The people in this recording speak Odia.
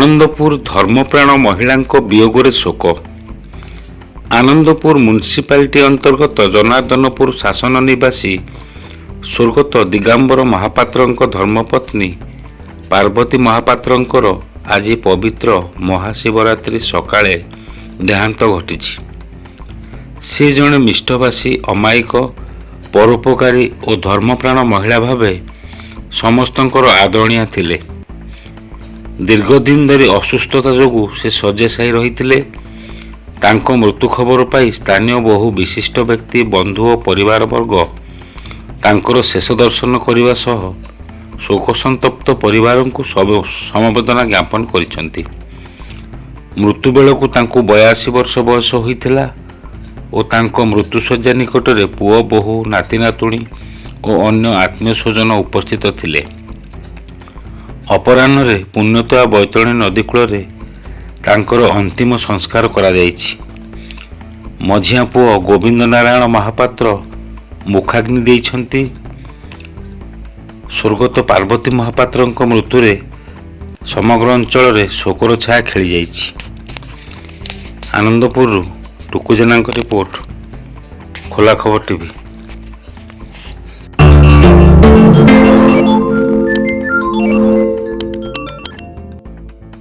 ଆନନ୍ଦପୁର ଧର୍ମପ୍ରାଣ ମହିଳାଙ୍କ ବିୟୋଗରେ ଶୋକ। ଆନନ୍ଦପୁର ମ୍ୟୁନିସିପାଲିଟି ଅନ୍ତର୍ଗତ ଜନାର୍ଦ୍ଦନପୁର ଶାସନ ନିବାସୀ ସ୍ୱର୍ଗତ ଦିଗାମ୍ବର ମହାପାତ୍ରଙ୍କ ଧର୍ମପତ୍ନୀ ପାର୍ବତୀ ମହାପାତ୍ରଙ୍କର ଆଜି ପବିତ୍ର ମହାଶିବରାତ୍ରି ସକାଳେ ଦେହାନ୍ତ ଘଟିଛି। ସେ ଜଣେ ନିଷ୍ଠାବାସୀ, ଅମାୟିକ, ପରୋପକାରୀ ଓ ଧର୍ମପ୍ରାଣ ମହିଳା ଭାବେ ସମସ୍ତଙ୍କର ଆଦରଣୀୟା ଥିଲେ। ଦୀର୍ଘଦିନ ଧରି ଅସୁସ୍ଥତା ଯୋଗୁଁ ସେ ଶଯ୍ୟାଶାୟୀ ରହିଥିଲେ। ତାଙ୍କ ମୃତ୍ୟୁ ଖବର ପାଇ ସ୍ଥାନୀୟ ବହୁ ବିଶିଷ୍ଟ ବ୍ୟକ୍ତି, ବନ୍ଧୁ ଓ ପରିବାରବର୍ଗ ତାଙ୍କର ଶେଷ ଦର୍ଶନ କରିବା ସହ ଶୋକସନ୍ତପ୍ତ ପରିବାରଙ୍କୁ ସମବେଦନା ଜ୍ଞାପନ କରିଛନ୍ତି। ମୃତ୍ୟୁ ବେଳକୁ ତାଙ୍କୁ 82 ବର୍ଷ ବୟସ ହୋଇଥିଲା ଓ ତାଙ୍କ ମୃତ୍ୟୁଶଯ୍ୟା ନିକଟରେ ପୁଅ, ବୋହୂ, ନାତି ନାତୁଣୀ ଓ ଅନ୍ୟ ଆତ୍ମୀୟ ସ୍ୱଜନ ଉପସ୍ଥିତ ଥିଲେ। ଅପରାହ୍ନରେ ପୁଣ୍ୟତୋୟା ବୈତରଣୀ ନଦୀ କୂଳରେ ତାଙ୍କର ଅନ୍ତିମ ସଂସ୍କାର କରାଯାଇଛି। ମଝିଆ ପୁଅ ଗୋବିନ୍ଦ ନାରାୟଣ ମହାପାତ୍ର ମୁଖାଗ୍ନି ଦେଇଛନ୍ତି। ସ୍ୱର୍ଗତ ପାର୍ବତୀ ମହାପାତ୍ରଙ୍କ ମୃତ୍ୟୁରେ ସମଗ୍ର ଅଞ୍ଚଳରେ ଶୋକର ଛାୟା ଖେଳିଯାଇଛି। ଆନନ୍ଦପୁରରୁ ଟୁକୁ ଜେନାଙ୍କ ରିପୋର୍ଟ, ଖୋଲା ଖବର ଟିଭି।